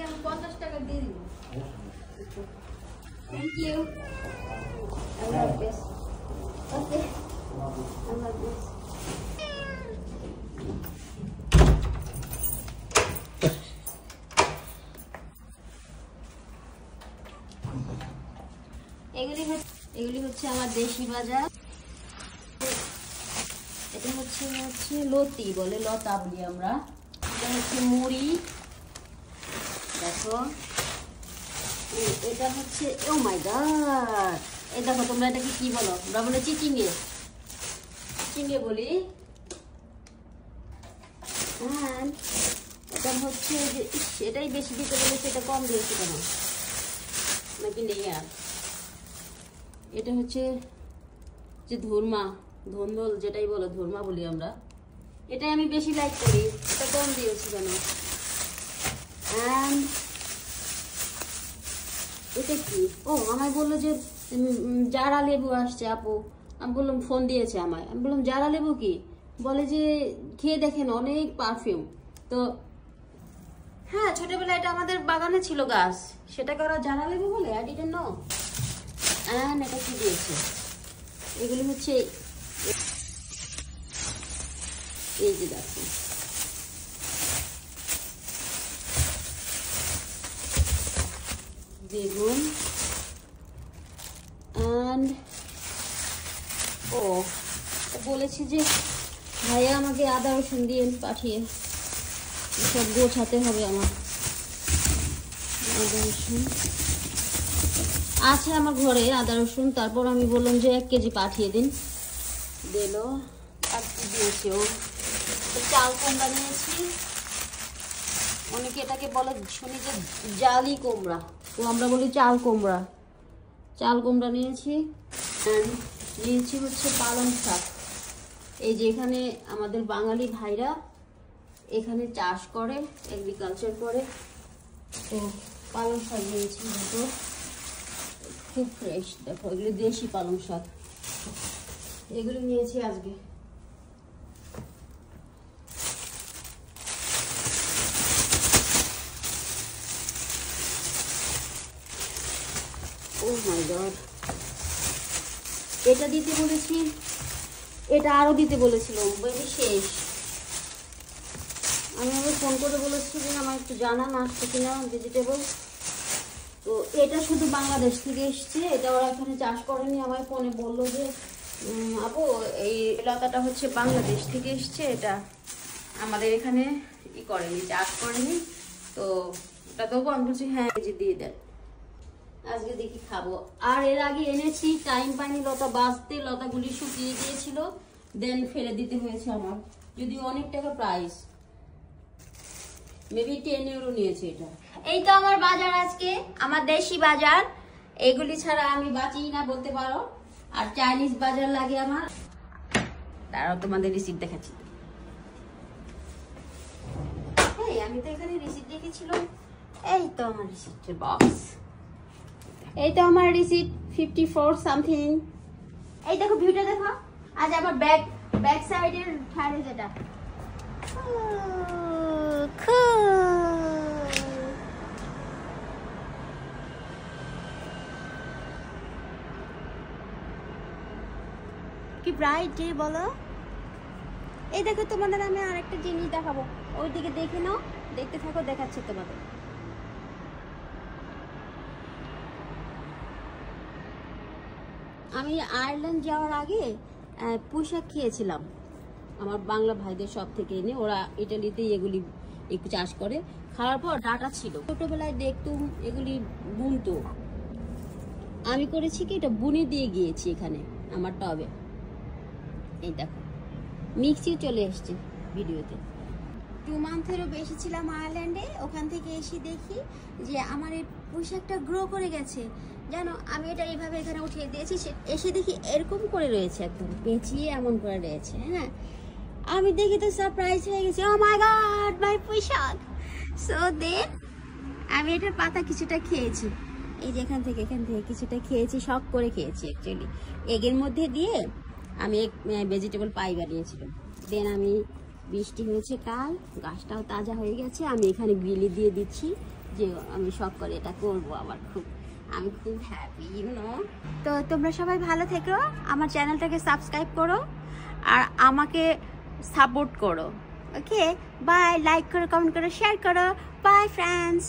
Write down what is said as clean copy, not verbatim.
আপনাকে আমি 50 টাকা দিয়ে দিব। Thank you. আল্লাহ হাফেজ। ওকে, আল্লাহ হাফেজ। এগুলি হচ্ছে আমার দেশি বাজার। এটা হচ্ছে লতি বলে, লতা বলি আমরা। এটা হচ্ছে মুড়ি, দেখো। এটা হচ্ছে ও মাই গড, এই দেখো তোমরা এটাকে কি বলো? আমরা বলে চিচিঙ্গে, চিচিঙ্গে বলি। এটা হচ্ছে যে এটাই বেশি দিতে বলেছে, এটা কম দিয়েছে কেন নাকি নেই আর। এটা হচ্ছে যে ধর্মা, ধন্দল যেটাই বলো, ধর্মা বলি আমরা। এটাই আমি বেশি লাইক করি, এটা কম দিয়েছি কেন। এটা কি? ও আমায় বললো যে জারা লেবু আসছে আপু। আমি বললাম, ফোন দিয়েছে আমায়, আমি বললাম জারা লেবু কি? বলে যে খেয়ে দেখেন অনেক পারফিউম। তো হ্যাঁ, ছোটবেলায় এটা আমাদের বাগানে ছিল গাছ, সেটাকে ওরা জারা লেবু বলে। I didn't know. এটা কি দিয়েছে? এগুলি হচ্ছে এই যে দেখো, বেগুন। ও বলেছি যে ভাইয়া আমাকে আদা রসুন দিয়ে পাঠিয়ে, সব গোছাতে হবে আমার। আদা রসুন আছে আমার ঘরে, আদা রসুন। তারপর আমি বললাম যে 1 কেজি পাঠিয়ে দিন, দিল। আর কি দিয়েছে ও? চাল কুমড়া নিয়েছি, অনেকে এটাকে বলে শুনি যে জালি কুমড়া, তো আমরা বলি চাল কুমড়া। চাল কুমড়া নিয়েছি। নিয়েছি হচ্ছে পালং শাক। এই যে এখানে আমাদের বাঙালি ভাইরা এখানে চাষ করে, এগ্রিকালচার করে, তো পালং শাক নিয়েছি দুটো, খুব ফ্রেশ। দেখো এগুলো দেশি পালং শাক, এগুলো নিয়েছি আজকে। ও মাই গড, এটা দিতে বলেছি, এটা আরো দিতে বলেছিল, বইটি শেষ। আমি আবার ফোন করে বলেছি যে আমার একটু জানান আসছে কিনা ভেজিটেবল। তো এটা শুধু বাংলাদেশ থেকে এসছে, এটা ওরা এখানে চাষ করেনি। আমার ফোনে বললো যে আপু এই লতাটা হচ্ছে বাংলাদেশ থেকে এসছে, এটা আমাদের এখানে ই করেনি, চাষ করেনি, তো ওটা দেবো। আমি বলছি হ্যাঁ কেজি দিয়ে দেন, আজকে দেখি খাবো। আর এর আগে এনেছি, টাইম পাইনি লতা বাঁচতে, লতাগুলি শুকিয়ে গিয়েছিল, দেন ফেলে দিতে হয়েছে আমার, যদিও অনেক টাকা প্রাইস, মেবি 10 ইউরো নিয়েছে এটা। এই তো আমার বাজার আজকে, আমার দেশি বাজার, এগুলি ছাড়া আমি বাঁচি না বলতে পারো। আর চাইনিজ বাজার লাগে আমার। তারাও তোমাদের রিসিপ্ট দেখাচ্ছি। আমি তো এখানে রিসিপ্ট দেখেছিলাম, এই তো আমার রিসিপ্টের বক্স, এই তো আমার রিসিপ্ট 54 সামথিং। এই দেখো ভিউটা দেখো, আজ আবার ব্যাক সাইডের ঠাড়ে যেটা কি ব্রাইট ডে বলো। এই দেখো তোমাদের আমি আরেকটা জিনিস দেখাবো, ওইদিকে দেখে নাও, দেখতে থাকো, দেখাচ্ছি তোমাদের। আমি আয়ারল্যান্ড যাওয়ার আগে পোশাক খেয়েছিলাম আমার বাংলা ভাইদের সব থেকে এনে, ওরা ইটালিতে এগুলি একটু চাষ করে। খাওয়ার পর ডাটা ছিল, ছোটবেলায় দেখতুম এগুলি বুনতো। আমি করেছি কি, এটা বুনে দিয়ে গিয়েছি এখানে আমার টবে। এই দেখো মিক্সিও চলে এসছে ভিডিওতে। 2 মান্থেরও বেশি ছিলাম আয়ারল্যান্ডে, ওখান থেকে এসে দেখি যে আমার এই পোশাকটা গ্রো করে গেছে। জানো, আমি এটা এইভাবে এখানে উঠিয়ে দিয়েছি, এসে দেখি এরকম করে রয়েছে, একদম পেঁচিয়ে এমন করে রয়েছে। হ্যাঁ, আমি দেখি তো সারপ্রাইজ হয়ে গেছি, ও মাই গড মাই পোশাক। সো দেন আমি এটার পাতা কিছুটা খেয়েছি, এই যে এখান থেকে কিছুটা খেয়েছি, শখ করে খেয়েছি অ্যাকচুয়ালি। এগের মধ্যে দিয়ে আমি এক ভেজিটেবল পাই বানিয়েছিলাম। দেন আমি, বৃষ্টি হয়েছে কাল, গাছটাও তাজা হয়ে গেছে, আমি এখানে গ্রিলে দিয়ে দিচ্ছি যে আমি শখ করে এটা করবো। আমি খুব হ্যাপি তো তোমরা সবাই ভালো থেকো, আমার চ্যানেলটাকে সাবস্ক্রাইব করো আর আমাকে সাপোর্ট করো। ওকে, বাই। লাইক করো, কমেন্ট করো, শেয়ার করো। By friends.